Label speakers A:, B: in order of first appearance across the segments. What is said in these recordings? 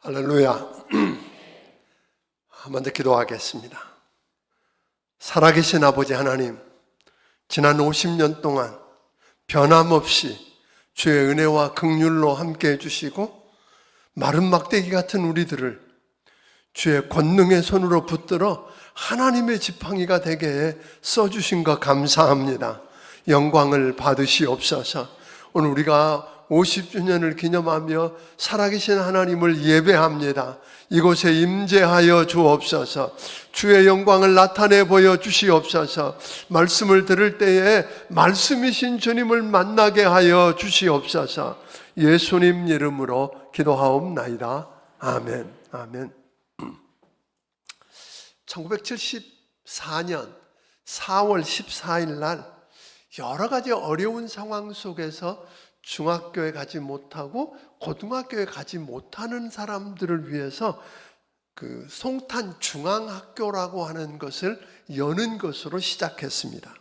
A: 할렐루야. 먼저 기도하겠습니다. 살아계신 아버지 하나님, 지난 50년 동안 변함없이 주의 은혜와 긍휼로 함께 해주시고 마른 막대기 같은 우리들을 주의 권능의 손으로 붙들어 하나님의 지팡이가 되게 써주신 것 감사합니다. 영광을 받으시옵소서. 오늘 우리가 50주년을 기념하며 살아계신 하나님을 예배합니다. 이곳에 임재하여 주옵소서. 주의 영광을 나타내 보여 주시옵소서. 말씀을 들을 때에 말씀이신 주님을 만나게 하여 주시옵소서. 예수님 이름으로 기도하옵나이다. 아멘. 아멘. 1974년 4월 14일 날 여러 가지 어려운 상황 속에서 중학교에 가지 못하고 고등학교에 가지 못하는 사람들을 위해서 그 송탄 중앙학교라고 하는 것을 여는 것으로 시작했습니다.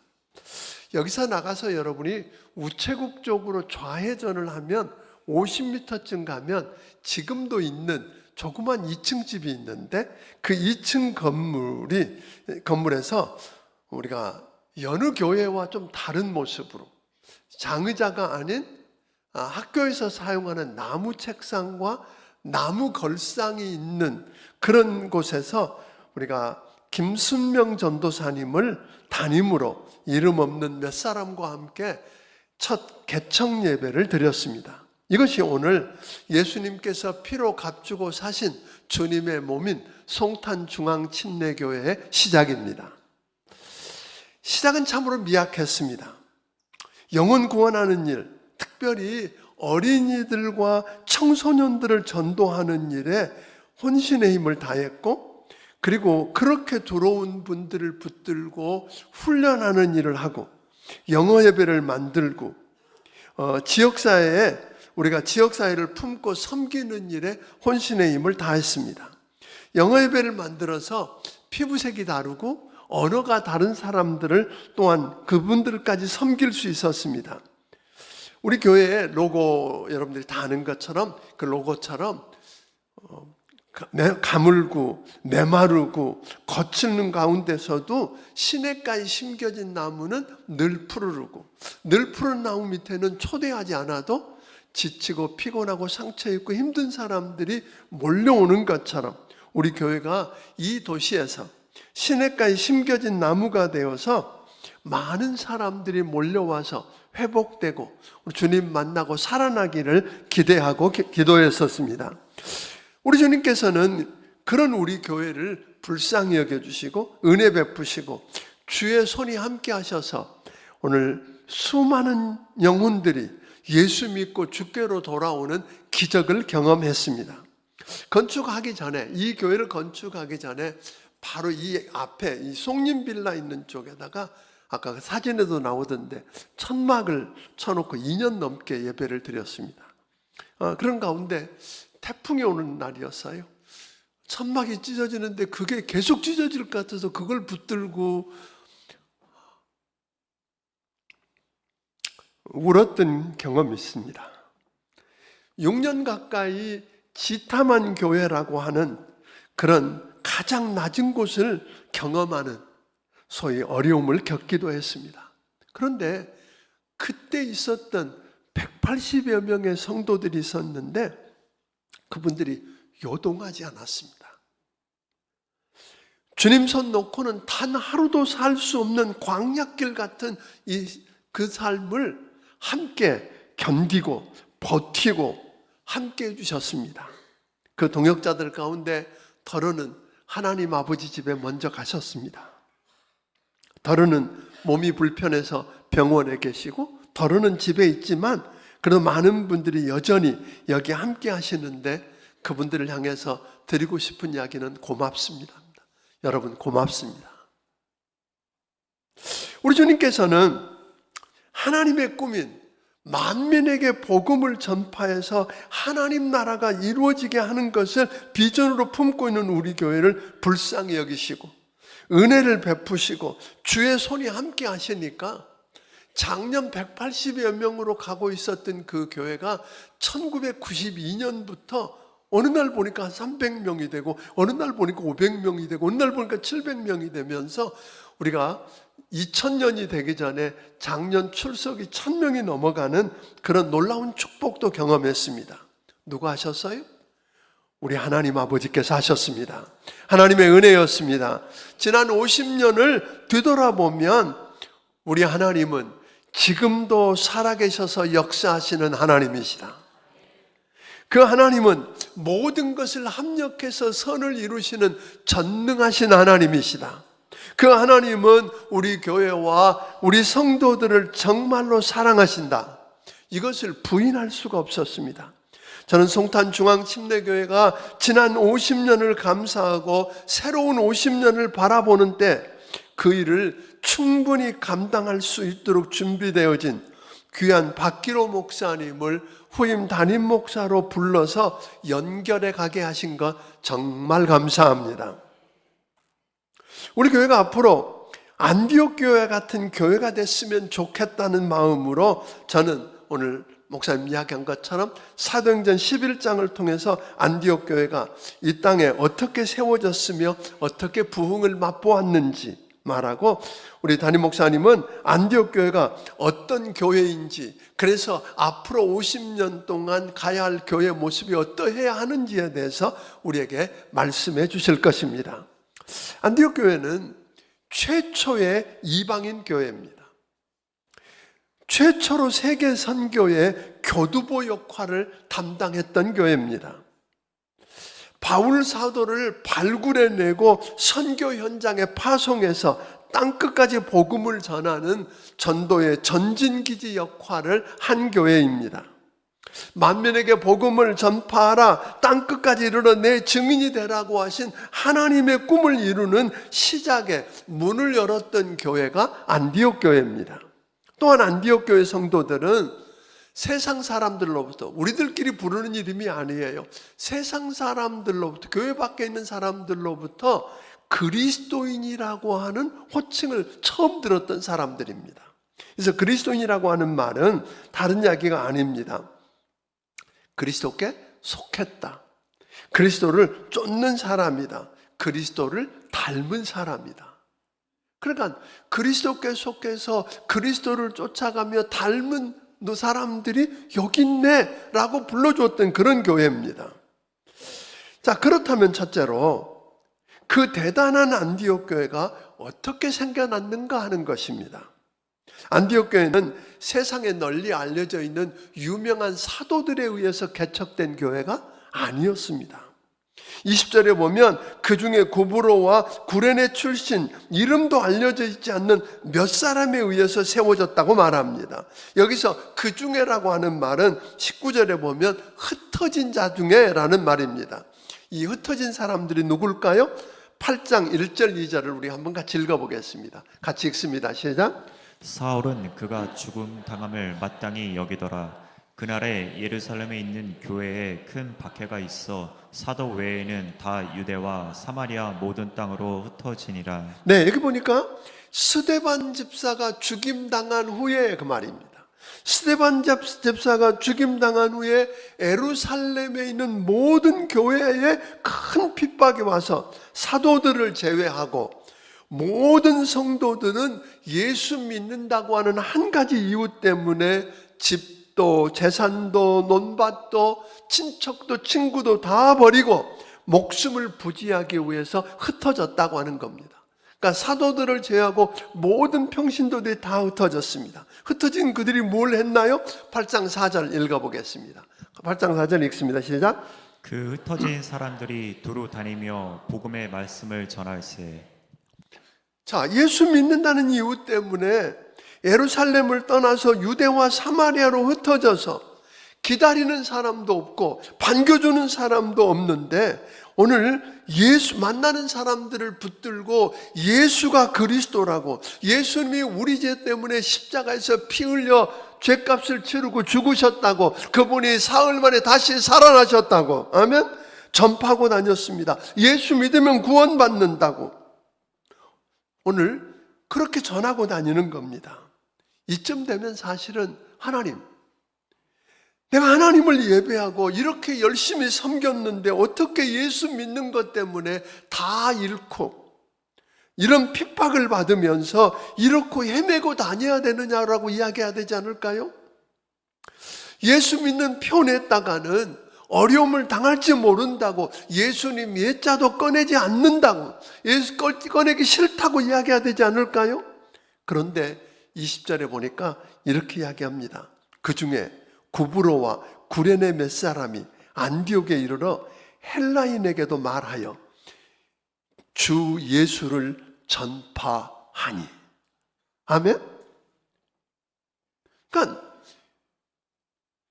A: 여기서 나가서 여러분이 우체국 쪽으로 좌회전을 하면 50m쯤 가면 지금도 있는 조그만 2층 집이 있는데 그 2층 건물에서 우리가 여느 교회와 좀 다른 모습으로 장의자가 아닌 학교에서 사용하는 나무 책상과 나무 걸상이 있는 그런 곳에서 우리가 김순명 전도사님을 담임으로 이름 없는 몇 사람과 함께 첫 개청 예배를 드렸습니다. 이것이 오늘 예수님께서 피로 값주고 사신 주님의 몸인 송탄중앙침례교회의 시작입니다. 시작은 참으로 미약했습니다. 영혼 구원하는 일, 특별히 어린이들과 청소년들을 전도하는 일에 혼신의 힘을 다했고, 그리고 그렇게 들어온 분들을 붙들고 훈련하는 일을 하고, 영어 예배를 만들고, 지역사회에 우리가 지역사회를 품고 섬기는 일에 혼신의 힘을 다했습니다. 영어 예배를 만들어서 피부색이 다르고 언어가 다른 사람들을 또한 그분들까지 섬길 수 있었습니다. 우리 교회의 로고 여러분들이 다 아는 것처럼 그 로고처럼 가물고 메마르고 거칠는 가운데서도 시냇가에 심겨진 나무는 늘 푸르르고, 늘 푸른 나무 밑에는 초대하지 않아도 지치고 피곤하고 상처 입고 힘든 사람들이 몰려오는 것처럼 우리 교회가 이 도시에서 시냇가에 심겨진 나무가 되어서 많은 사람들이 몰려와서 회복되고 주님 만나고 살아나기를 기대하고 기도했었습니다. 우리 주님께서는 그런 우리 교회를 불쌍히 여겨주시고 은혜 베푸시고 주의 손이 함께 하셔서 오늘 수많은 영혼들이 예수 믿고 주께로 돌아오는 기적을 경험했습니다. 건축하기 전에, 이 교회를 건축하기 전에 바로 이 앞에 이 송림빌라 있는 쪽에다가 아까 그 사진에도 나오던데 천막을 쳐놓고 2년 넘게 예배를 드렸습니다. 그런 가운데 태풍이 오는 날이었어요. 천막이 찢어지는데 그게 계속 찢어질 것 같아서 그걸 붙들고 울었던 경험이 있습니다. 6년 가까이 지타만 교회라고 하는 그런 가장 낮은 곳을 경험하는 소위 어려움을 겪기도 했습니다. 그런데 그때 있었던 180여 명의 성도들이 있었는데 그분들이 요동하지 않았습니다. 주님 손 놓고는 단 하루도 살 수 없는 광야길 같은 그 삶을 함께 견디고 버티고 함께 해주셨습니다. 그 동역자들 가운데 더러는 하나님 아버지 집에 먼저 가셨습니다. 더러는 몸이 불편해서 병원에 계시고 더러는 집에 있지만 그래도 많은 분들이 여전히 여기 함께 하시는데 그분들을 향해서 드리고 싶은 이야기는 고맙습니다. 여러분 고맙습니다. 우리 주님께서는 하나님의 꿈인 만민에게 복음을 전파해서 하나님 나라가 이루어지게 하는 것을 비전으로 품고 있는 우리 교회를 불쌍히 여기시고 은혜를 베푸시고 주의 손이 함께 하시니까 작년 180여 명으로 가고 있었던 그 교회가 1992년부터 어느 날 보니까 300명이 되고 어느 날 보니까 500명이 되고 어느 날 보니까 700명이 되면서 우리가 2000년이 되기 전에 작년 출석이 1000명이 넘어가는 그런 놀라운 축복도 경험했습니다. 누가 하셨어요? 우리 하나님 아버지께서 하셨습니다. 하나님의 은혜였습니다. 지난 50년을 뒤돌아보면 우리 하나님은 지금도 살아계셔서 역사하시는 하나님이시다. 그 하나님은 모든 것을 합력해서 선을 이루시는 전능하신 하나님이시다. 그 하나님은 우리 교회와 우리 성도들을 정말로 사랑하신다. 이것을 부인할 수가 없었습니다. 저는 송탄중앙침례교회가 지난 50년을 감사하고 새로운 50년을 바라보는 때 그 일을 충분히 감당할 수 있도록 준비되어진 귀한 박기로 목사님을 후임 담임 목사로 불러서 연결해 가게 하신 것 정말 감사합니다. 우리 교회가 앞으로 안디옥 교회 같은 교회가 됐으면 좋겠다는 마음으로 저는 오늘 목사님 이야기한 것처럼 사도행전 11장을 통해서 안디옥 교회가 이 땅에 어떻게 세워졌으며 어떻게 부흥을 맛보았는지 말하고, 우리 담임 목사님은 안디옥 교회가 어떤 교회인지, 그래서 앞으로 50년 동안 가야 할 교회 모습이 어떠해야 하는지에 대해서 우리에게 말씀해 주실 것입니다. 안디옥 교회는 최초의 이방인 교회입니다. 최초로 세계 선교의 교두보 역할을 담당했던 교회입니다. 바울 사도를 발굴해내고 선교 현장에 파송해서 땅끝까지 복음을 전하는 전도의 전진기지 역할을 한 교회입니다. 만민에게 복음을 전파하라, 땅끝까지 이르러 내 증인이 되라고 하신 하나님의 꿈을 이루는 시작의 문을 열었던 교회가 안디옥 교회입니다. 또한 안디옥 교회 성도들은 세상 사람들로부터, 우리들끼리 부르는 이름이 아니에요. 세상 사람들로부터, 교회 밖에 있는 사람들로부터 그리스도인이라고 하는 호칭을 처음 들었던 사람들입니다. 그래서 그리스도인이라고 하는 말은 다른 이야기가 아닙니다. 그리스도께 속했다. 그리스도를 쫓는 사람이다. 그리스도를 닮은 사람이다. 그러니까 그리스도께 속해서 그리스도를 쫓아가며 닮은 사람들이 여기 있네 라고 불러줬던 그런 교회입니다. 자, 그렇다면 첫째로 그 대단한 안디옥 교회가 어떻게 생겨났는가 하는 것입니다. 안디옥 교회는 세상에 널리 알려져 있는 유명한 사도들에 의해서 개척된 교회가 아니었습니다. 20절에 보면 그 중에 고브로와 구레네 출신, 이름도 알려져 있지 않는 몇 사람에 의해서 세워졌다고 말합니다. 여기서 그 중에라고 하는 말은 19절에 보면 흩어진 자 중에라는 말입니다. 이 흩어진 사람들이 누굴까요? 8장 1절 2절을 우리 한번 같이 읽어보겠습니다. 같이 읽습니다. 시작.
B: 사울은 그가 죽음 당함을 마땅히 여기더라. 그날에 예루살렘에 있는 교회에 큰 박해가 있어 사도 외에는 다 유대와 사마리아 모든 땅으로 흩어지니라.
A: 네, 여기 보니까 스데반 집사가 죽임당한 후에 그 말입니다. 스데반 집사가 죽임당한 후에 예루살렘에 있는 모든 교회에 큰 핍박이 와서 사도들을 제외하고 모든 성도들은 예수 믿는다고 하는 한 가지 이유 때문에 집도 재산도 논밭도 친척도 친구도 다 버리고 목숨을 부지하기 위해서 흩어졌다고 하는 겁니다. 그러니까 사도들을 제외하고 모든 평신도들이 다 흩어졌습니다. 흩어진 그들이 뭘 했나요? 8장 4절 읽어보겠습니다. 8장 4절 읽습니다. 시작.
B: 그 흩어진 사람들이 두루 다니며 복음의 말씀을 전할세.
A: 자, 예수 믿는다는 이유 때문에 예루살렘을 떠나서 유대와 사마리아로 흩어져서 기다리는 사람도 없고 반겨주는 사람도 없는데, 오늘 예수 만나는 사람들을 붙들고 예수가 그리스도라고, 예수님이 우리 죄 때문에 십자가에서 피 흘려 죄값을 치르고 죽으셨다고, 그분이 사흘 만에 다시 살아나셨다고, 아멘, 전파하고 다녔습니다. 예수 믿으면 구원받는다고 오늘 그렇게 전하고 다니는 겁니다. 이쯤 되면 사실은 하나님, 내가 하나님을 예배하고 이렇게 열심히 섬겼는데 어떻게 예수 믿는 것 때문에 다 잃고 이런 핍박을 받으면서 이렇게 헤매고 다녀야 되느냐라고 이야기해야 되지 않을까요? 예수 믿는 편에다가는 어려움을 당할지 모른다고 예수님 예자도 꺼내지 않는다고 예수 꺼내기 싫다고 이야기해야 되지 않을까요? 그런데 20절에 보니까 이렇게 이야기합니다. 그 중에 구브로와 구레네 몇 사람이 안디옥에 이르러 헬라인에게도 말하여 주 예수를 전파하니. 아멘? 그러니까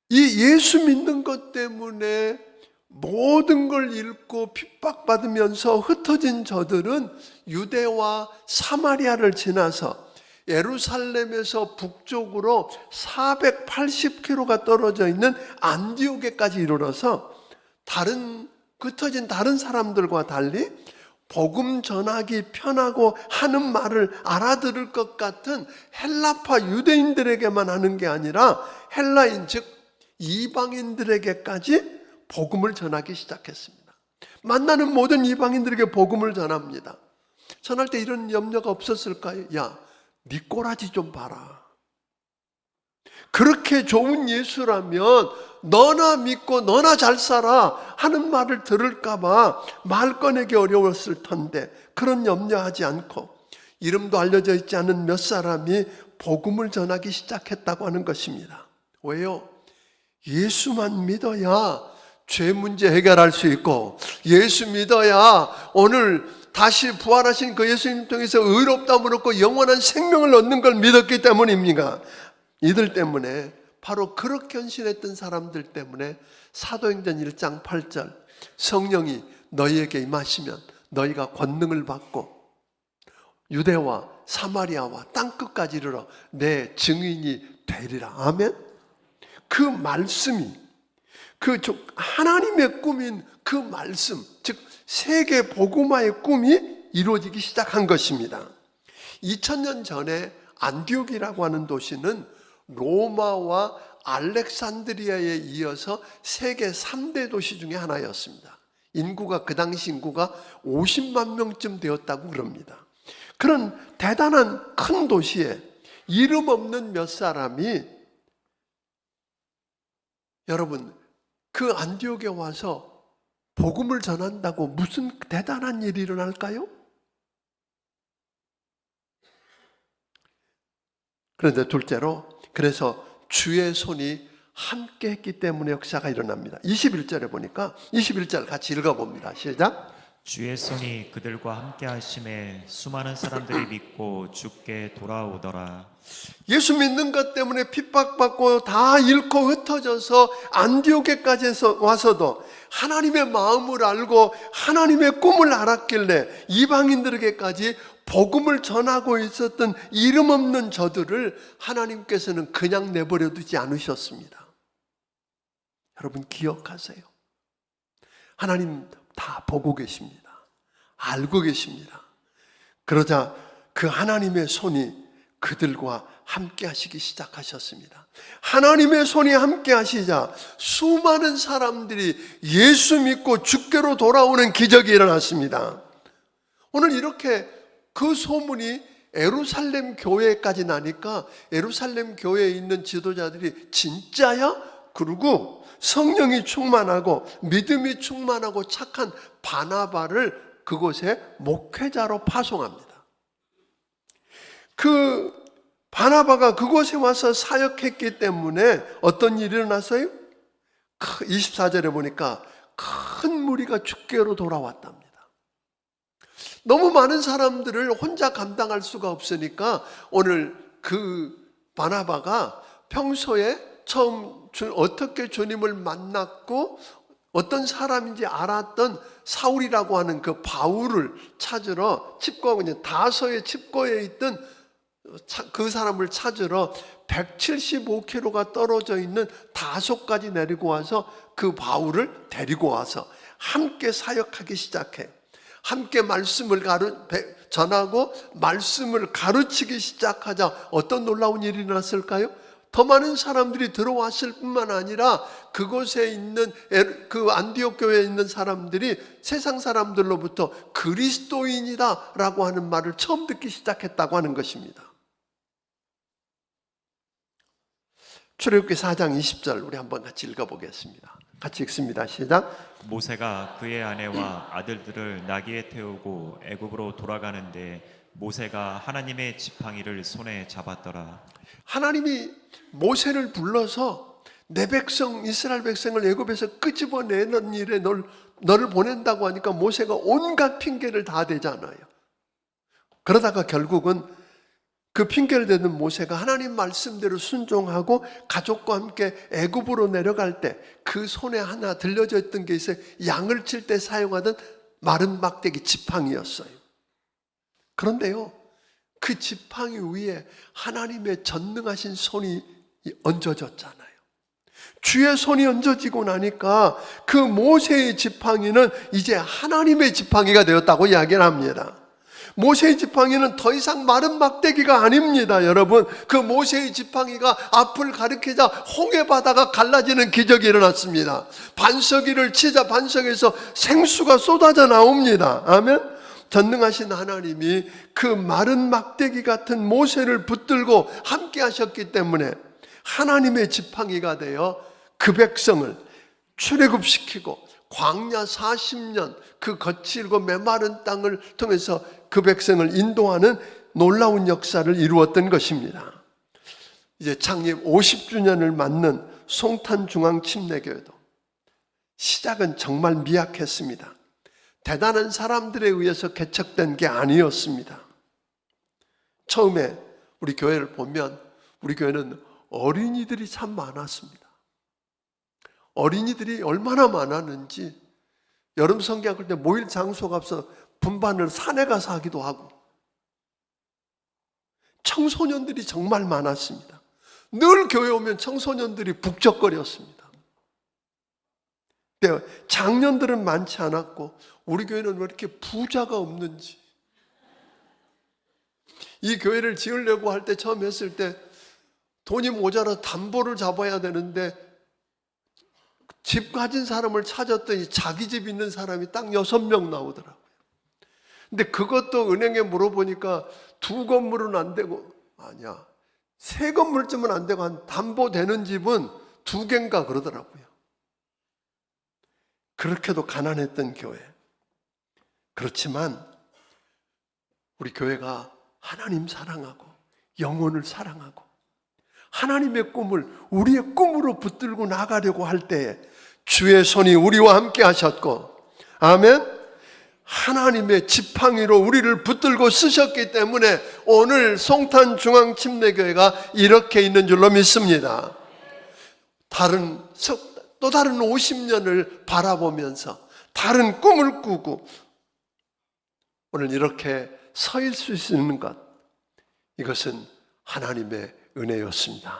A: 이 예수 믿는 것 때문에 모든 걸 잃고 핍박받으면서 흩어진 저들은 유대와 사마리아를 지나서 예루살렘에서 북쪽으로 480km가 떨어져 있는 안디옥에까지 이르러서 흩어진 다른 사람들과 달리 복음 전하기 편하고 하는 말을 알아들을 것 같은 헬라파 유대인들에게만 하는 게 아니라 헬라인 즉 이방인들에게까지 복음을 전하기 시작했습니다. 만나는 모든 이방인들에게 복음을 전합니다. 전할 때 이런 염려가 없었을까요? 야, 네 꼬라지 좀 봐라. 그렇게 좋은 예수라면 너나 믿고 너나 잘 살아 하는 말을 들을까 봐 말 꺼내기 어려웠을 텐데 그런 염려하지 않고 이름도 알려져 있지 않은 몇 사람이 복음을 전하기 시작했다고 하는 것입니다. 왜요? 예수만 믿어야 죄 문제 해결할 수 있고 예수 믿어야 오늘 다시 부활하신 그 예수님 통해서 의롭다함을 얻고 영원한 생명을 얻는 걸 믿었기 때문입니다. 이들 때문에 바로 그렇게 헌신했던 사람들 때문에 사도행전 1장 8절 성령이 너희에게 임하시면 너희가 권능을 받고 유대와 사마리아와 땅끝까지 이르러 내 증인이 되리라. 아멘. 그 말씀이 그 하나님의 꿈인 그 말씀 즉 세계 복음화의 꿈이 이루어지기 시작한 것입니다. 2000년 전에 안디옥이라고 하는 도시는 로마와 알렉산드리아에 이어서 세계 3대 도시 중에 하나였습니다. 인구가 그 당시 인구가 50만 명쯤 되었다고 그럽니다. 그런 대단한 큰 도시에 이름 없는 몇 사람이 여러분 그 안디옥에 와서 복음을 전한다고 무슨 대단한 일이 일어날까요? 그런데 둘째로 그래서 주의 손이 함께 했기 때문에 역사가 일어납니다. 21절에 보니까 21절 같이 읽어봅니다. 시작.
B: 주의 손이 그들과 함께 하심에 수많은 사람들이 믿고 주께 돌아오더라.
A: 예수 믿는 것 때문에 핍박받고 다 잃고 흩어져서 안디옥에까지 와서도 하나님의 마음을 알고 하나님의 꿈을 알았길래 이방인들에게까지 복음을 전하고 있었던 이름 없는 저들을 하나님께서는 그냥 내버려 두지 않으셨습니다. 여러분 기억하세요. 하나님 다 보고 계십니다. 알고 계십니다. 그러자 그 하나님의 손이 그들과 함께 하시기 시작하셨습니다. 하나님의 손이 함께 하시자 수많은 사람들이 예수 믿고 주께로 돌아오는 기적이 일어났습니다. 오늘 이렇게 그 소문이 예루살렘 교회까지 나니까 예루살렘 교회에 있는 지도자들이 진짜야? 그러고 성령이 충만하고 믿음이 충만하고 착한 바나바를 그곳에 목회자로 파송합니다. 그 바나바가 그곳에 와서 사역했기 때문에 어떤 일이 일어났어요? 24절에 보니까 큰 무리가 주께로 돌아왔답니다. 너무 많은 사람들을 혼자 감당할 수가 없으니까 오늘 그 바나바가 평소에 처음 어떻게 주님을 만났고 어떤 사람인지 알았던 사울이라고 하는 그 바울을 찾으러 칩거하고 다소의 칩거에 있던 그 사람을 찾으러 175km가 떨어져 있는 다소까지 내리고 와서 그 바울을 데리고 와서 함께 사역하기 시작해. 함께 말씀을 전하고 말씀을 가르치기 시작하자 어떤 놀라운 일이 일어났을까요? 더 많은 사람들이 들어왔을 뿐만 아니라 그곳에 있는 그 안디옥 교회에 있는 사람들이 세상 사람들로부터 그리스도인이다라고 하는 말을 처음 듣기 시작했다고 하는 것입니다. 출애굽기 4장 20절 우리 한번 같이 읽어보겠습니다. 같이 읽습니다. 시작.
B: 모세가 그의 아내와 아들들을 나귀에 태우고 애굽으로 돌아가는데 모세가 하나님의 지팡이를 손에 잡았더라.
A: 하나님이 모세를 불러서 내 백성 이스라엘 백성을 애굽에서 끄집어내는 일에 너를 보낸다고 하니까 모세가 온갖 핑계를 다 대잖아요. 그러다가 결국은 그 핑계를 대는 모세가 하나님 말씀대로 순종하고 가족과 함께 애굽으로 내려갈 때 그 손에 하나 들려져 있던 게 있어요. 양을 칠 때 사용하던 마른 막대기 지팡이였어요. 그런데요, 그 지팡이 위에 하나님의 전능하신 손이 얹어졌잖아요. 주의 손이 얹어지고 나니까 그 모세의 지팡이는 이제 하나님의 지팡이가 되었다고 이야기를 합니다. 모세의 지팡이는 더 이상 마른 막대기가 아닙니다. 여러분, 그 모세의 지팡이가 앞을 가리키자 홍해 바다가 갈라지는 기적이 일어났습니다. 반석이를 치자 반석에서 생수가 쏟아져 나옵니다. 아멘. 전능하신 하나님이 그 마른 막대기 같은 모세를 붙들고 함께 하셨기 때문에 하나님의 지팡이가 되어 그 백성을 출애굽시키고 광야 40년 그 거칠고 메마른 땅을 통해서 그 백성을 인도하는 놀라운 역사를 이루었던 것입니다. 이제 창립 50주년을 맞는 송탄중앙침례교회도 시작은 정말 미약했습니다. 대단한 사람들에 의해서 개척된 게 아니었습니다. 처음에 우리 교회를 보면 우리 교회는 어린이들이 참 많았습니다. 어린이들이 얼마나 많았는지 여름 성경할 때 모일 장소가 없어 분반을 산에 가서 하기도 하고 청소년들이 정말 많았습니다. 늘 교회 오면 청소년들이 북적거렸습니다. 장년들은 많지 않았고 우리 교회는 왜 이렇게 부자가 없는지 이 교회를 지으려고 할 때 처음 했을 때 돈이 모자라 담보를 잡아야 되는데 집 가진 사람을 찾았더니 자기 집 있는 사람이 딱 6명 나오더라고요. 근데 그것도 은행에 물어보니까 2건물은 안 되고 아니야 3건물쯤은 안 되고 한 담보 되는 집은 2개인가 그러더라고요. 그렇게도 가난했던 교회. 그렇지만 우리 교회가 하나님 사랑하고 영혼을 사랑하고 하나님의 꿈을 우리의 꿈으로 붙들고 나가려고 할 때에 주의 손이 우리와 함께 하셨고 아멘. 하나님의 지팡이로 우리를 붙들고 쓰셨기 때문에 오늘 송탄중앙침례교회가 이렇게 있는 줄로 믿습니다. 또 다른 50년을 바라보면서 다른 꿈을 꾸고 오늘 이렇게 서 있을 수 있는 것, 이것은 하나님의 은혜였습니다.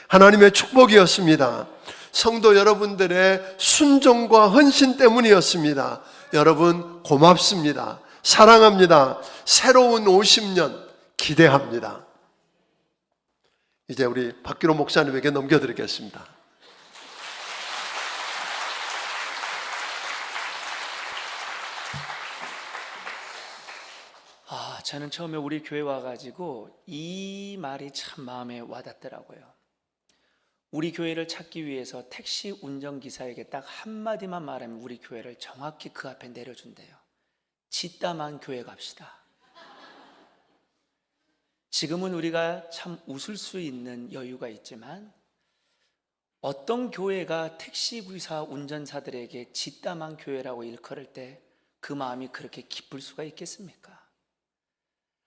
A: 하나님의 축복이었습니다. 성도 여러분들의 순종과 헌신 때문이었습니다. 여러분 고맙습니다. 사랑합니다. 새로운 50년 기대합니다. 이제 우리 박기로 목사님에게 넘겨드리겠습니다.
C: 저는 처음에 우리 교회 와가지고 이 말이 참 마음에 와닿더라고요. 우리 교회를 찾기 위해서 택시 운전기사에게 딱 한마디만 말하면 우리 교회를 정확히 그 앞에 내려준대요. 짓다만 교회 갑시다. 지금은 우리가 참 웃을 수 있는 여유가 있지만 어떤 교회가 택시기사 운전사들에게 짓다만 교회라고 일컬을 때 그 마음이 그렇게 기쁠 수가 있겠습니까?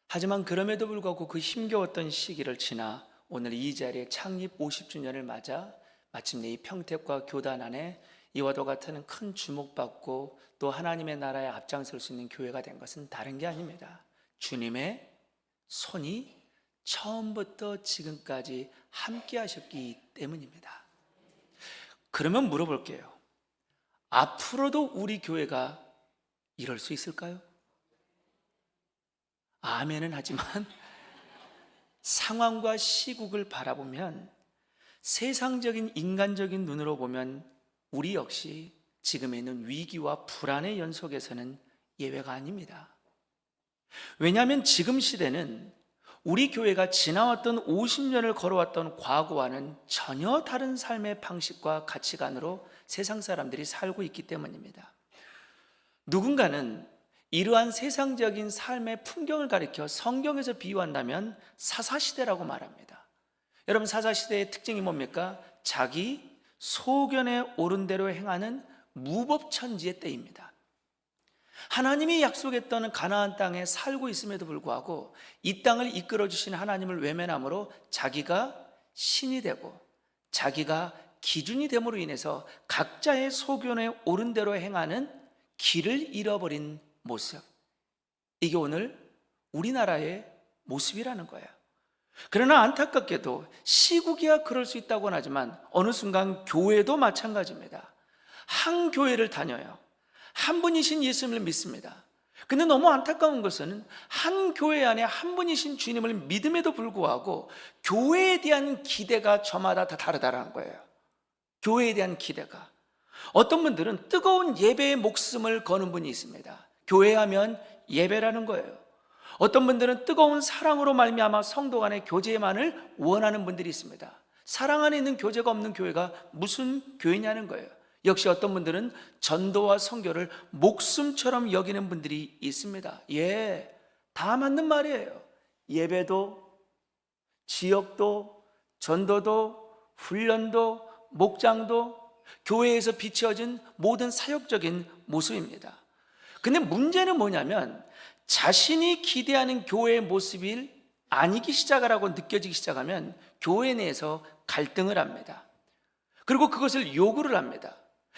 C: 하지만 그럼에도 불구하고 그 힘겨웠던 시기를 지나 오늘 이 자리에 창립 50주년을 맞아 마침내 이 평택과 교단 안에 이와도 같은 큰 주목받고 또 하나님의 나라에 앞장설 수 있는 교회가 된 것은 다른 게 아닙니다. 주님의 손이 처음부터 지금까지 함께 하셨기 때문입니다. 그러면 물어볼게요. 앞으로도 우리 교회가 이럴 수 있을까요? 아멘은 하지만 상황과 시국을 바라보면 세상적인 인간적인 눈으로 보면 우리 역시 지금에 있는 위기와 불안의 연속에서는 예외가 아닙니다. 왜냐하면 지금 시대는 우리 교회가 지나왔던 50년을 걸어왔던 과거와는 전혀 다른 삶의 방식과 가치관으로 세상 사람들이 살고 있기 때문입니다. 누군가는 이러한 세상적인 삶의 풍경을 가리켜 성경에서 비유한다면 사사시대라고 말합니다. 여러분, 사사시대의 특징이 뭡니까? 자기 소견에 오른 대로 행하는 무법천지의 때입니다. 하나님이 약속했던 가나안 땅에 살고 있음에도 불구하고 이 땅을 이끌어 주신 하나님을 외면함으로 자기가 신이 되고 자기가 기준이 됨으로 인해서 각자의 소견에 오른 대로 행하는 길을 잃어버린 모습, 이게 오늘 우리나라의 모습이라는 거예요. 그러나 안타깝게도 시국이야 그럴 수 있다고는 하지만 어느 순간 교회도 마찬가지입니다. 한 교회를 다녀요. 한 분이신 예수님을 믿습니다. 근데 너무 안타까운 것은 한 교회 안에 한 분이신 주님을 믿음에도 불구하고 교회에 대한 기대가 저마다 다 다르다는 거예요. 교회에 대한 기대가. 어떤 분들은 뜨거운 예배의 목숨을 거는 분이 있습니다. 교회하면 예배라는 거예요. 어떤 분들은 뜨거운 사랑으로 말미암아 성도 간의 교제만을 원하는 분들이 있습니다. 사랑 안에 있는 교제가 없는 교회가 무슨 교회냐는 거예요. 역시 어떤 분들은 전도와 선교를 목숨처럼 여기는 분들이 있습니다. 예, 다 맞는 말이에요. 예배도, 지역도, 전도도, 훈련도, 목장도, 교회에서 비춰진 모든 사역적인 모습입니다. 근데 문제는 뭐냐면 자신이 기대하는 교회의 모습이 아니기 시작하라고 느껴지기 시작하면 교회 내에서 갈등을 합니다. 그리고 그것을 요구를 합니다.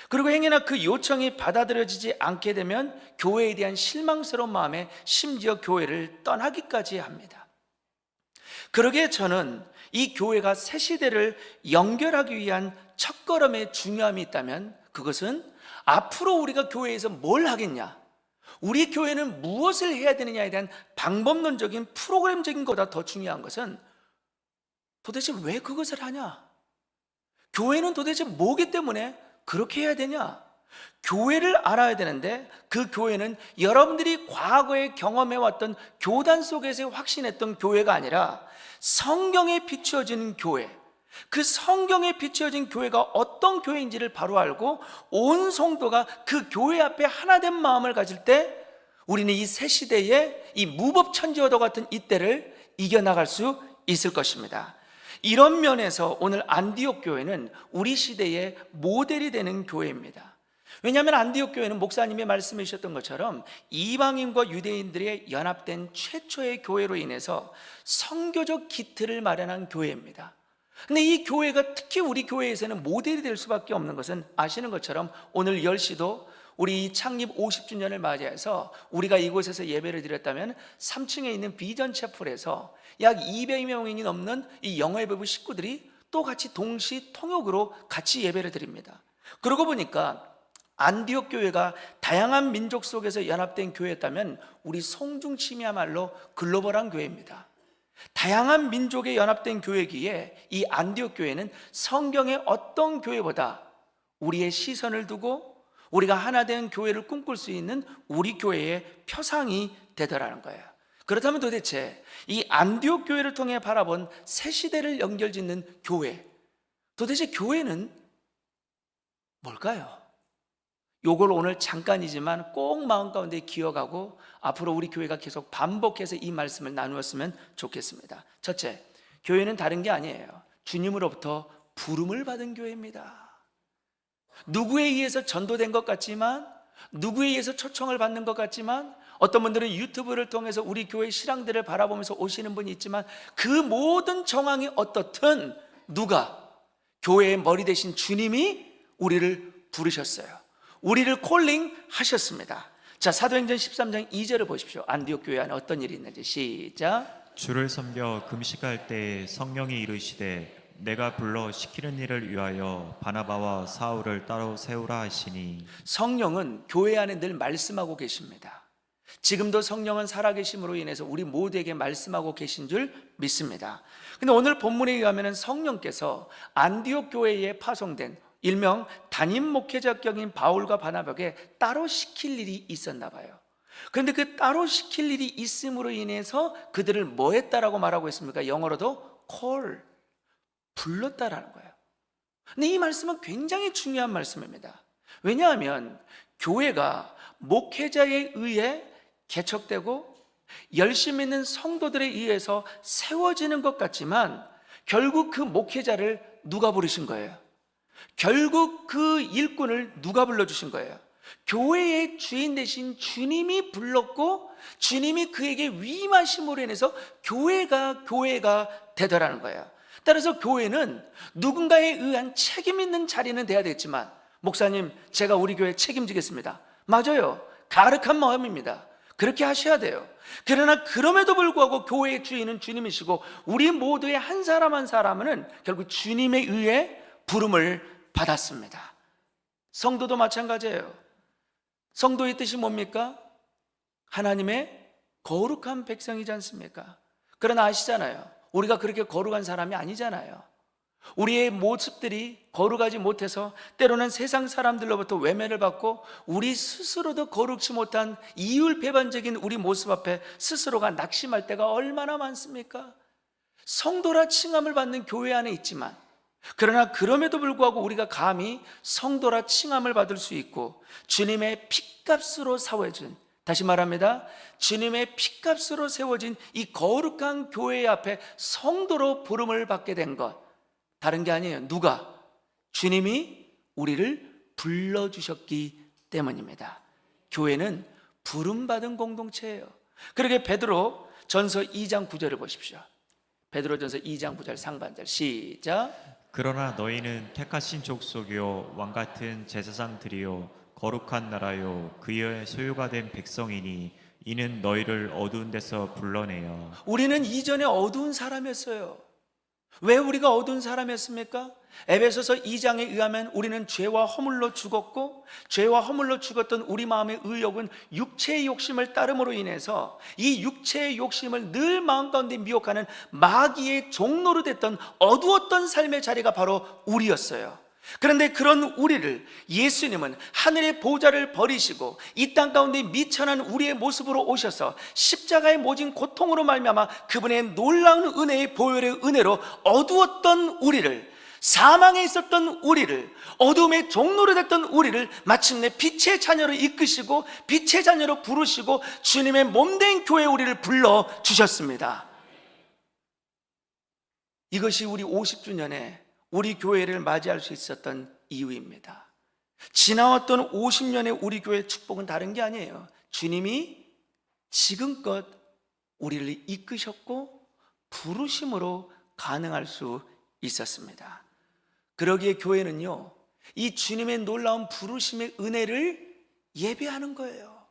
C: 그리고 행여나 그 요청이 받아들여지지 않게 되면 교회에 대한 실망스러운 마음에 심지어 교회를 떠나기까지 합니다. 그러기에 저는 이 교회가 새 시대를 연결하기 위한 첫걸음의 중요함이 있다면 그것은 앞으로 우리가 교회에서 뭘 하겠냐, 우리 교회는 무엇을 해야 되느냐에 대한 방법론적인 프로그램적인 것보다 더 중요한 것은 도대체 왜 그것을 하냐, 교회는 도대체 뭐기 때문에 그렇게 해야 되냐, 교회를 알아야 되는데 그 교회는 여러분들이 과거에 경험해왔던 교단 속에서 확신했던 교회가 아니라 성경에 비추어진 교회, 그 성경에 비추어진 교회가 어떤 교회인지를 바로 알고 온 성도가 그 교회 앞에 하나된 마음을 가질 때 우리는 이 새 시대의 이 무법천지와도 같은 이때를 이겨나갈 수 있을 것입니다. 이런 면에서 오늘 안디옥 교회는 우리 시대의 모델이 되는 교회입니다. 왜냐하면 안디옥 교회는 목사님이 말씀해 주셨던 것처럼 이방인과 유대인들의 연합된 최초의 교회로 인해서 선교적 기틀을 마련한 교회입니다. 근데 이 교회가 특히 우리 교회에서는 모델이 될 수밖에 없는 것은 아시는 것처럼 오늘 10시도 우리 창립 50주년을 맞이해서 우리가 이곳에서 예배를 드렸다면 3층에 있는 비전 채플에서 약 200명이 넘는 이 영어예배부 식구들이 또 같이 동시 통역으로 같이 예배를 드립니다. 그러고 보니까 안디옥 교회가 다양한 민족 속에서 연합된 교회였다면 우리 송중침이야말로 글로벌한 교회입니다. 다양한 민족의 연합된 교회기에 이 안디옥 교회는 성경의 어떤 교회보다 우리의 시선을 두고 우리가 하나 된 교회를 꿈꿀 수 있는 우리 교회의 표상이 되더라는 거예요. 그렇다면 도대체 이 안디옥 교회를 통해 바라본 새 시대를 연결짓는 교회, 도대체 교회는 뭘까요? 요걸 오늘 잠깐이지만 꼭 마음 가운데 기억하고 앞으로 우리 교회가 계속 반복해서 이 말씀을 나누었으면 좋겠습니다. 첫째, 교회는 다른 게 아니에요. 주님으로부터 부름을 받은 교회입니다. 누구에 의해서 전도된 것 같지만, 누구에 의해서 초청을 받는 것 같지만, 어떤 분들은 유튜브를 통해서 우리 교회 실황들을 바라보면서 오시는 분이 있지만 그 모든 정황이 어떻든 누가? 교회의 머리 되신 주님이 우리를 부르셨어요. 우리를 콜링하셨습니다. 자, 사도행전 13장 2절을 보십시오. 안디옥 교회 안에 어떤 일이 있는지 시작.
B: 주를 섬겨 금식할 때 성령이 이르시되 내가 불러 시키는 일을 위하여 바나바와 사울을 따로 세우라 하시니.
C: 성령은 교회 안에 늘 말씀하고 계십니다. 지금도 성령은 살아계심으로 인해서 우리 모두에게 말씀하고 계신 줄 믿습니다. 근데 오늘 본문에 의하면 성령께서 안디옥 교회에 파송된 일명 담임 목회자격인 바울과 바나바에게 따로 시킬 일이 있었나 봐요. 그런데 그 따로 시킬 일이 있음으로 인해서 그들을 뭐 했다라고 말하고 있습니까? 영어로도 call, 불렀다라는 거예요. 근데 이 말씀은 굉장히 중요한 말씀입니다. 왜냐하면 교회가 목회자에 의해 개척되고 열심히 있는 성도들에 의해서 세워지는 것 같지만 결국 그 목회자를 누가 부르신 거예요? 결국 그 일꾼을 누가 불러주신 거예요? 교회의 주인 되신 주님이 불렀고 주님이 그에게 위임하심으로 인해서 교회가 되더라는 거예요. 따라서 교회는 누군가에 의한 책임 있는 자리는 돼야 되겠지만, 목사님 제가 우리 교회 책임지겠습니다. 맞아요. 가득한 마음입니다. 그렇게 하셔야 돼요. 그러나 그럼에도 불구하고 교회의 주인은 주님이시고 우리 모두의 한 사람 한 사람은 결국 주님에 의해 부름을 받았습니다. 성도도 마찬가지예요. 성도의 뜻이 뭡니까? 하나님의 거룩한 백성이지 않습니까? 그러나 아시잖아요. 우리가 그렇게 거룩한 사람이 아니잖아요. 우리의 모습들이 거룩하지 못해서 때로는 세상 사람들로부터 외면을 받고 우리 스스로도 거룩지 못한 이율배반적인 우리 모습 앞에 스스로가 낙심할 때가 얼마나 많습니까? 성도라 칭함을 받는 교회 안에 있지만, 그러나 그럼에도 불구하고 우리가 감히 성도라 칭함을 받을 수 있고 주님의 핏값으로 사워진, 다시 말합니다, 주님의 핏값으로 세워진 이 거룩한 교회 앞에 성도로 부름을 받게 된 것, 다른 게 아니에요. 누가? 주님이 우리를 불러주셨기 때문입니다. 교회는 부름받은 공동체예요. 그러게 베드로 전서 2장 9절을 보십시오. 베드로 전서 2장 9절 상반절 시작.
B: 그러나 너희는 택하신 족속이요 왕같은 제사장들이요 거룩한 나라요 그의 소유가 된 백성이니 이는 너희를 어두운 데서 불러내어.
C: 우리는 이전에 어두운 사람이었어요. 왜 우리가 어두운 사람이었습니까? 에베소서 2장에 의하면 우리는 죄와 허물로 죽었고, 죄와 허물로 죽었던 우리 마음의 의욕은 육체의 욕심을 따름으로 인해서 이 육체의 욕심을 늘 마음 가운데 미혹하는 마귀의 종로로 됐던 어두웠던 삶의 자리가 바로 우리였어요. 그런데 그런 우리를 예수님은 하늘의 보좌를 버리시고 이 땅 가운데 미천한 우리의 모습으로 오셔서 십자가의 모진 고통으로 말미암아 그분의 놀라운 은혜의 보혈의 은혜로 어두웠던 우리를, 사망에 있었던 우리를, 어둠의 종로로 됐던 우리를 마침내 빛의 자녀로 이끄시고 빛의 자녀로 부르시고 주님의 몸된 교회 우리를 불러주셨습니다. 이것이 우리 50주년에 우리 교회를 맞이할 수 있었던 이유입니다. 지나왔던 50년의 우리 교회의 축복은 다른 게 아니에요. 주님이 지금껏 우리를 이끄셨고 부르심으로 가능할 수 있었습니다. 그러기에 교회는요, 이 주님의 놀라운 부르심의 은혜를 예배하는 거예요.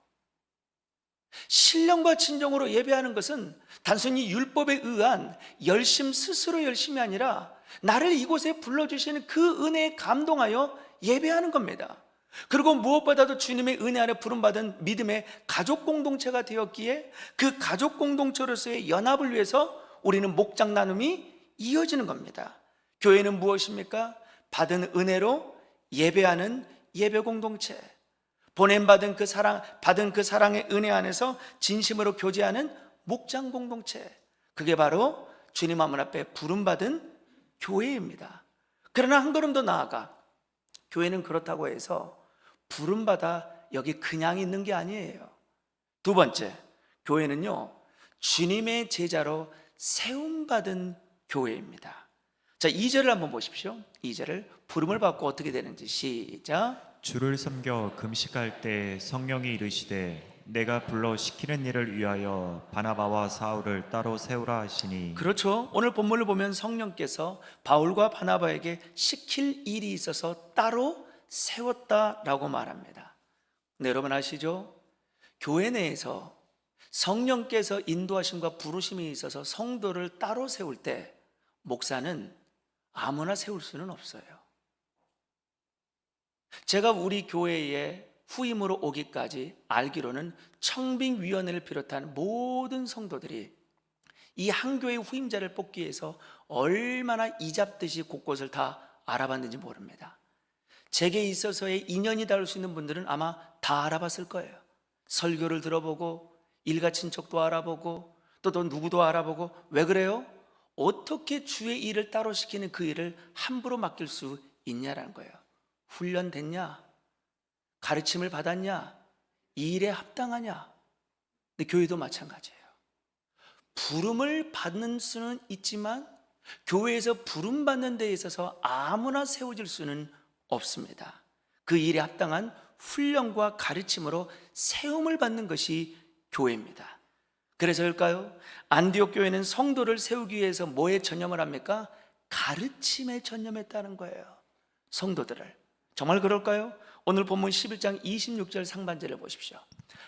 C: 신령과 진정으로 예배하는 것은 단순히 율법에 의한 열심 스스로 열심이 아니라 나를 이곳에 불러주시는 그 은혜에 감동하여 예배하는 겁니다. 그리고 무엇보다도 주님의 은혜 안에 부름받은 믿음의 가족 공동체가 되었기에 그 가족 공동체로서의 연합을 위해서 우리는 목장 나눔이 이어지는 겁니다. 교회는 무엇입니까? 받은 은혜로 예배하는 예배 공동체, 보냄받은 그 사랑, 받은 그 사랑의 은혜 안에서 진심으로 교제하는 목장 공동체, 그게 바로 주님 문 앞에 부름받은 교회입니다. 그러나 한 걸음 더 나아가 교회는 그렇다고 해서 부름받아 여기 그냥 있는 게 아니에요. 두 번째, 교회는요, 주님의 제자로 세움받은 교회입니다. 자, 2절을 한번 보십시오. 2절을 부름을 받고 어떻게 되는지 시작.
B: 주를 섬겨 금식할 때 성령이 이르시되 내가 불러 시키는 일을 위하여 바나바와 사울을 따로 세우라 하시니.
C: 그렇죠. 오늘 본문을 보면 성령께서 바울과 바나바에게 시킬 일이 있어서 따로 세웠다라고 말합니다. 근데 여러분 아시죠? 교회 내에서 성령께서 인도하심과 부르심이 있어서 성도를 따로 세울 때 목사는 아무나 세울 수는 없어요. 제가 우리 교회에 후임으로 오기까지 알기로는 청빙위원회를 비롯한 모든 성도들이 이 한 교회의 후임자를 뽑기 위해서 얼마나 이잡듯이 곳곳을 다 알아봤는지 모릅니다. 제게 있어서의 인연이 닿을 수 있는 분들은 아마 다 알아봤을 거예요. 설교를 들어보고 일가 친척도 알아보고 또 누구도 알아보고. 왜 그래요? 어떻게 주의 일을 따로 시키는 그 일을 함부로 맡길 수 있냐라는 거예요. 훈련됐냐? 가르침을 받았냐? 이 일에 합당하냐? 근데 교회도 마찬가지예요. 부름을 받는 수는 있지만 교회에서 부름받는 데 있어서 아무나 세워질 수는 없습니다. 그 일에 합당한 훈련과 가르침으로 세움을 받는 것이 교회입니다. 그래서일까요? 안디옥 교회는 성도를 세우기 위해서 뭐에 전념을 합니까? 가르침에 전념했다는 거예요. 성도들을. 정말 그럴까요? 오늘 본문 11장 26절 상반절을 보십시오.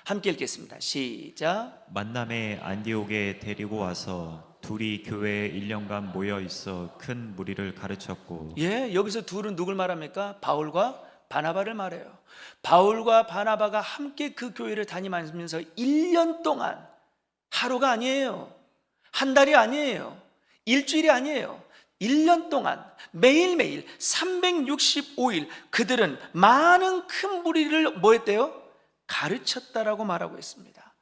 C: 함께 읽겠습니다. 시작.
B: 만남에 안디옥에 데리고 와서 둘이 교회에 1년간 모여 있어 큰 무리를 가르쳤고.
C: 예, 여기서 둘은 누굴 말합니까? 바울과 바나바를 말해요. 바울과 바나바가 함께 그 교회를 다니면서 1년 동안, 하루가 아니에요, 한 달이 아니에요, 일주일이 아니에요, 1년 동안 매일매일 365일 그들은 많은 큰 무리를 뭐 했대요? 가르쳤다라고 말하고 있습니다.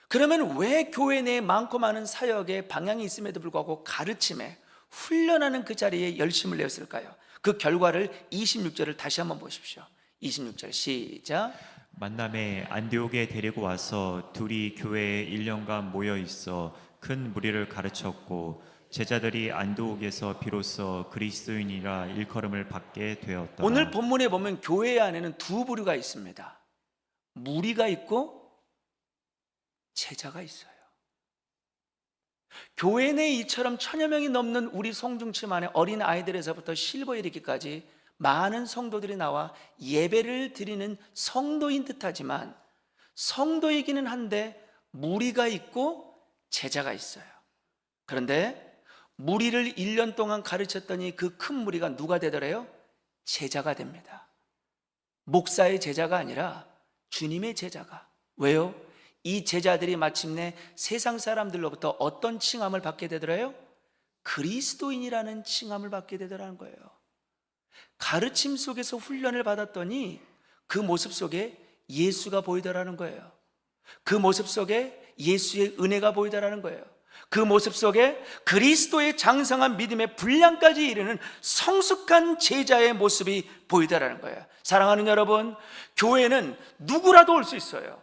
C: 그러면 왜 교회 내에 많고 많은 사역에 방향이 있음에도 불구하고 가르침에 훈련하는 그 자리에 열심을 내었을까요? 그 결과를 26절을 다시 한번 보십시오. 26절 시작.
B: 만남에 안디옥에 데리고 와서 둘이 교회에 1년간 모여 있어 큰 무리를 가르쳤고 제자들이 안디옥에서 비로소 그리스도인이라 일컬음을 받게 되었다.
C: 오늘 본문에 보면 교회 안에는 두 부류가 있습니다. 무리가 있고 제자가 있어요. 교회 내에 이처럼 1000여 명이 넘는 우리 성중심 안에 어린 아이들에서부터 실버 이르기까지 많은 성도들이 나와 예배를 드리는 성도인 듯하지만 성도이기는 한데 무리가 있고 제자가 있어요. 그런데 무리를 1년 동안 가르쳤더니 그 큰 무리가 누가 되더래요? 제자가 됩니다. 목사의 제자가 아니라 주님의 제자가. 왜요? 이 제자들이 마침내 세상 사람들로부터 어떤 칭함을 받게 되더래요? 그리스도인이라는 칭함을 받게 되더라는 거예요. 가르침 속에서 훈련을 받았더니 그 모습 속에 예수가 보이더라는 거예요. 그 모습 속에 예수의 은혜가 보이더라는 거예요. 그 모습 속에 그리스도의 장성한 믿음의 분량까지 이르는 성숙한 제자의 모습이 보이더라는 거예요. 사랑하는 여러분, 교회는 누구라도 올 수 있어요.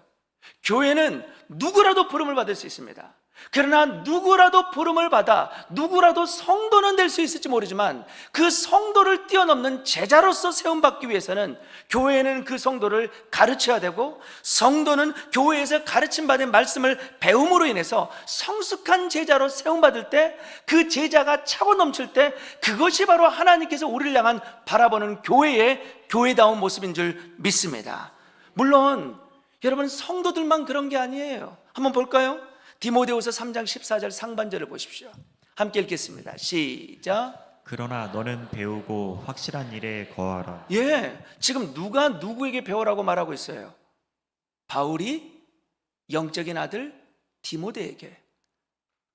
C: 교회는 누구라도 부름을 받을 수 있습니다. 그러나 누구라도 부름을 받아 누구라도 성도는 될 수 있을지 모르지만 그 성도를 뛰어넘는 제자로서 세움받기 위해서는 교회는 그 성도를 가르쳐야 되고 성도는 교회에서 가르침받은 말씀을 배움으로 인해서 성숙한 제자로 세움받을 때 그 제자가 차고 넘칠 때 그것이 바로 하나님께서 우리를 향한 바라보는 교회의 교회다운 모습인 줄 믿습니다. 물론 여러분 성도들만 그런 게 아니에요. 한번 볼까요? 디모데후서 3장 14절 상반절을 보십시오. 함께 읽겠습니다. 시작.
B: 그러나 너는 배우고 확실한 일에 거하라.
C: 예, 지금 누가 누구에게 배우라고 말하고 있어요? 바울이 영적인 아들 디모데에게.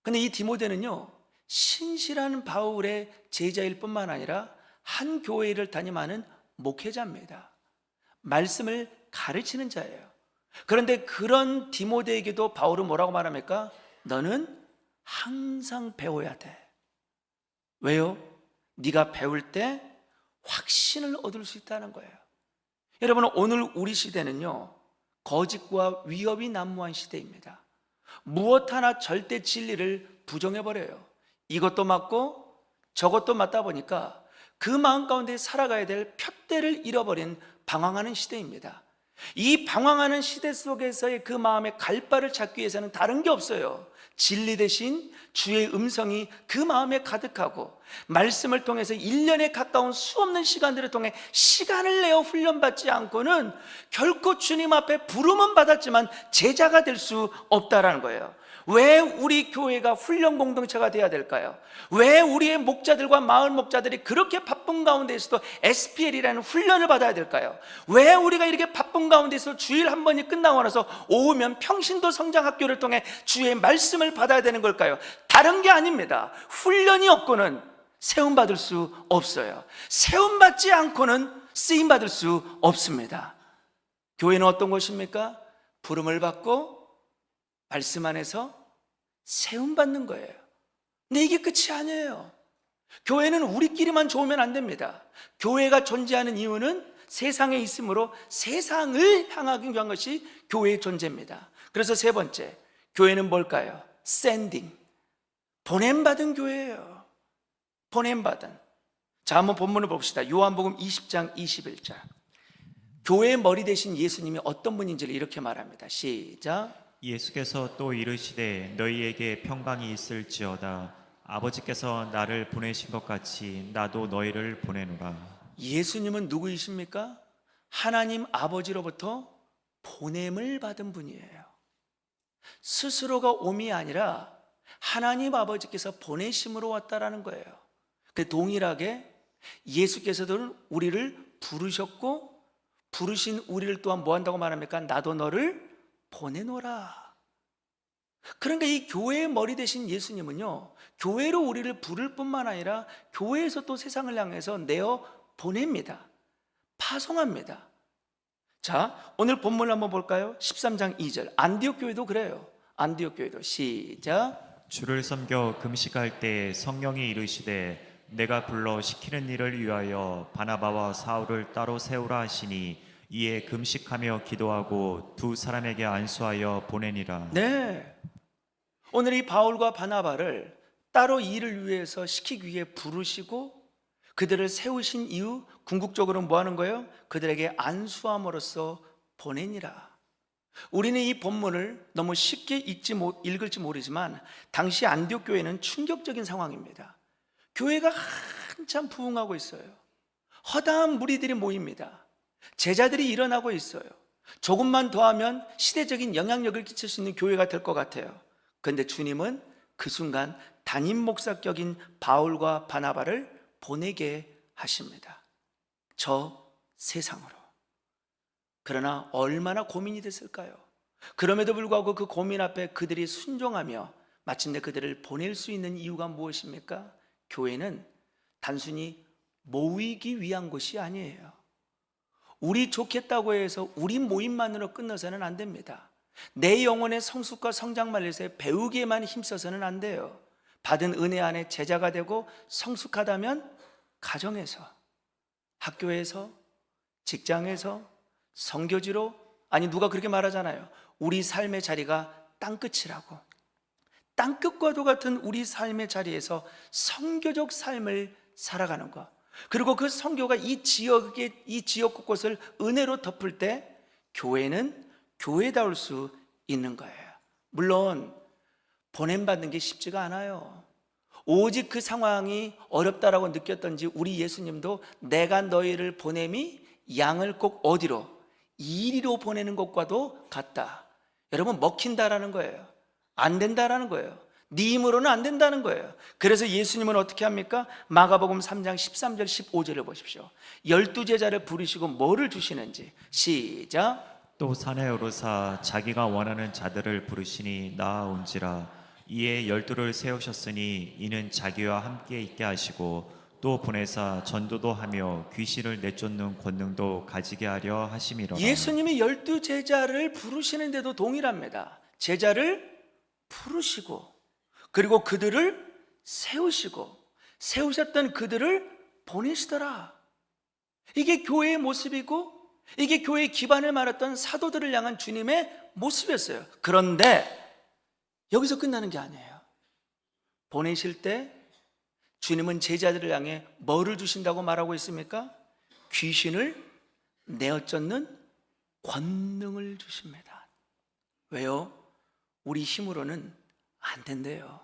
C: 근데 이 디모데는요, 신실한 바울의 제자일 뿐만 아니라 한 교회를 담임하는 목회자입니다. 말씀을 가르치는 자예요. 그런데 그런 디모데에게도 바울은 뭐라고 말합니까? 너는 항상 배워야 돼. 왜요? 네가 배울 때 확신을 얻을 수 있다는 거예요. 여러분, 오늘 우리 시대는요, 거짓과 위협이 난무한 시대입니다. 무엇 하나 절대 진리를 부정해버려요. 이것도 맞고 저것도 맞다 보니까 그 마음 가운데 살아가야 될 푯대를 잃어버린 방황하는 시대입니다. 이 방황하는 시대 속에서의 그 마음의 갈 바를 찾기 위해서는 다른 게 없어요. 진리 대신 주의 음성이 그 마음에 가득하고 말씀을 통해서 1년에 가까운 수없는 시간들을 통해 시간을 내어 훈련받지 않고는 결코 주님 앞에 부름은 받았지만 제자가 될 수 없다라는 거예요. 왜 우리 교회가 훈련 공동체가 되어야 될까요? 왜 우리의 목자들과 마을 목자들이 그렇게 바쁜 가운데에서도 SPL이라는 훈련을 받아야 될까요? 왜 우리가 이렇게 바쁜 가운데서 주일 한 번이 끝나고 나서 오후면 평신도 성장학교를 통해 주의 말씀을 받아야 되는 걸까요? 다른 게 아닙니다. 훈련이 없고는 세움받을 수 없어요. 세움받지 않고는 쓰임받을 수 없습니다. 교회는 어떤 곳입니까? 부름을 받고 말씀 안에서 세움받는 거예요. 근데 이게 끝이 아니에요. 교회는 우리끼리만 좋으면 안 됩니다. 교회가 존재하는 이유는 세상에 있으므로 세상을 향하기 위한 것이 교회의 존재입니다. 그래서 세 번째, 교회는 뭘까요? sending, 보냄받은 교회예요. 보냄받은. 자, 한번 본문을 봅시다. 요한복음 20장 21절. 교회의 머리 대신 예수님이 어떤 분인지를 이렇게 말합니다. 시작.
B: 예수께서 또 이르시되 너희에게 평강이 있을지어다. 아버지께서 나를 보내신 것 같이 나도 너희를 보내노라.
C: 예수님은 누구이십니까? 하나님 아버지로부터 보냄을 받은 분이에요. 스스로가 옴이 아니라 하나님 아버지께서 보내심으로 왔다라는 거예요. 그 동일하게 예수께서도 우리를 부르셨고, 부르신 우리를 또한 뭐 한다고 말합니까? 나도 너를 보내노라. 그러니까 이 교회의 머리 대신 예수님은요, 교회로 우리를 부를 뿐만 아니라 교회에서 또 세상을 향해서 내어 보냅니다. 파송합니다. 자, 오늘 본문을 한번 볼까요? 13장 2절. 안디옥 교회도 그래요. 안디옥 교회도 시작.
B: 주를 섬겨 금식할 때 성령이 이르시되 내가 불러 시키는 일을 위하여 바나바와 사울을 따로 세우라 하시니 이에 금식하며 기도하고 두 사람에게 안수하여 보내니라.
C: 네. 오늘 이 바울과 바나바를 따로 일을 위해서 시키기 위해 부르시고 그들을 세우신 이후 궁극적으로 뭐 하는 거예요? 그들에게 안수함으로써 보내니라. 우리는 이 본문을 너무 쉽게 읽을지 모르지만 당시 안디옥 교회는 충격적인 상황입니다. 교회가 한참 부흥하고 있어요. 허다한 무리들이 모입니다. 제자들이 일어나고 있어요. 조금만 더 하면 시대적인 영향력을 끼칠 수 있는 교회가 될 것 같아요. 그런데 주님은 그 순간 담임 목사격인 바울과 바나바를 보내게 하십니다. 저 세상으로. 그러나 얼마나 고민이 됐을까요? 그럼에도 불구하고 그 고민 앞에 그들이 순종하며 마침내 그들을 보낼 수 있는 이유가 무엇입니까? 교회는 단순히 모이기 위한 곳이 아니에요. 우리 좋겠다고 해서 우리 모임만으로 끝나서는 안 됩니다. 내 영혼의 성숙과 성장만을 위해서 배우기에만 힘써서는 안 돼요. 받은 은혜 안에 제자가 되고 성숙하다면 가정에서, 학교에서, 직장에서, 선교지로, 아니 누가 그렇게 말하잖아요. 우리 삶의 자리가 땅끝이라고. 땅끝과도 같은 우리 삶의 자리에서 선교적 삶을 살아가는 것. 그리고 그 선교가 이 지역 곳곳을 은혜로 덮을 때 교회는 교회다울 수 있는 거예요. 물론 보냄받는 게 쉽지가 않아요. 오직 그 상황이 어렵다라고 느꼈던지 우리 예수님도 내가 너희를 보냄이 양을 꼭 어디로? 이리로 보내는 것과도 같다. 여러분, 먹힌다라는 거예요. 안 된다라는 거예요. 네 힘으로는 안 된다는 거예요. 그래서 예수님은 어떻게 합니까? 마가복음 3장 13절 15절을 보십시오. 12제자를 부르시고 뭐를 주시는지 시작.
B: 또 산에 오르사 자기가 원하는 자들을 부르시니 나아온지라. 이에 12를 세우셨으니 이는 자기와 함께 있게 하시고 또 보내사 전도도 하며 귀신을 내쫓는 권능도 가지게 하려 하심이로라.
C: 예수님이 12제자를 부르시는데도 동일합니다. 제자를 부르시고 그리고 그들을 세우시고 세우셨던 그들을 보내시더라. 이게 교회의 모습이고 이게 교회의 기반을 말했던 사도들을 향한 주님의 모습이었어요. 그런데 여기서 끝나는 게 아니에요. 보내실 때 주님은 제자들을 향해 뭐를 주신다고 말하고 있습니까? 귀신을 내어쫓는 권능을 주십니다. 왜요? 우리 힘으로는 안 된대요.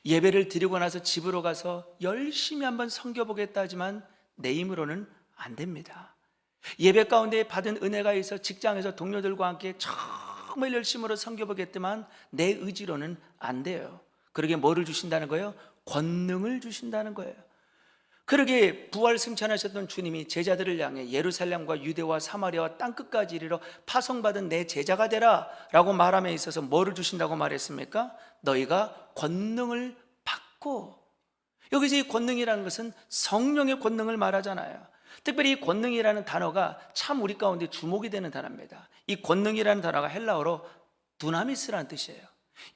C: 예배를 드리고 나서 집으로 가서 열심히 한번 섬겨보겠다 하지만 내 힘으로는 안 됩니다. 예배 가운데 받은 은혜가 있어 직장에서 동료들과 함께 정말 열심으로 섬겨보겠지만 내 의지로는 안 돼요. 그러게 뭐를 주신다는 거예요? 권능을 주신다는 거예요. 그러게 부활 승천하셨던 주님이 제자들을 향해 예루살렘과 유대와 사마리아와 땅끝까지 이르러 파송받은 내 제자가 되라 라고 말함에 있어서 뭐를 주신다고 말했습니까? 너희가 권능을 받고. 여기서 이 권능이라는 것은 성령의 권능을 말하잖아요. 특별히 이 권능이라는 단어가 참 우리 가운데 주목이 되는 단어입니다. 이 권능이라는 단어가 헬라어로 두나미스라는 뜻이에요.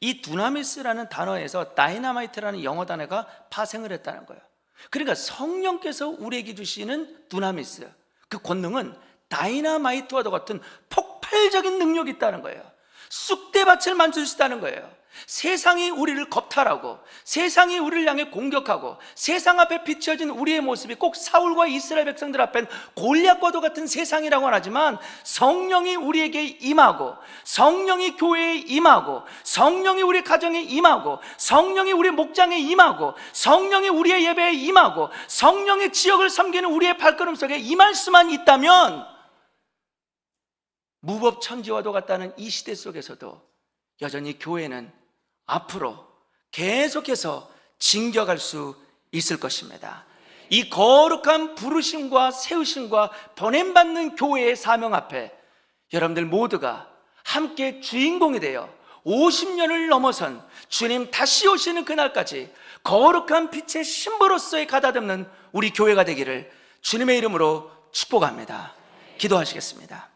C: 이 두나미스라는 단어에서 다이나마이트라는 영어 단어가 파생을 했다는 거예요. 그러니까 성령께서 우리에게 주시는 두나미스, 그 권능은 다이나마이트와도 같은 폭발적인 능력이 있다는 거예요. 쑥대밭을 만들 수 있다는 거예요. 세상이 우리를 겁탈하고 세상이 우리를 향해 공격하고 세상 앞에 비춰진 우리의 모습이 꼭 사울과 이스라엘 백성들 앞엔 골리앗과도 같은 세상이라고는 하지만 성령이 우리에게 임하고 성령이 교회에 임하고 성령이 우리 가정에 임하고 성령이 우리 목장에 임하고 성령이 우리의 예배에 임하고 성령의 지역을 섬기는 우리의 발걸음 속에 임할 수만 있다면 무법천지와도 같다는 이 시대 속에서도 여전히 교회는 앞으로 계속해서 진격할 수 있을 것입니다. 이 거룩한 부르심과 세우심과 보냄받는 교회의 사명 앞에 여러분들 모두가 함께 주인공이 되어 50년을 넘어선 주님 다시 오시는 그날까지 거룩한 빛의 신부로서의 가다듬는 우리 교회가 되기를 주님의 이름으로 축복합니다. 기도하시겠습니다.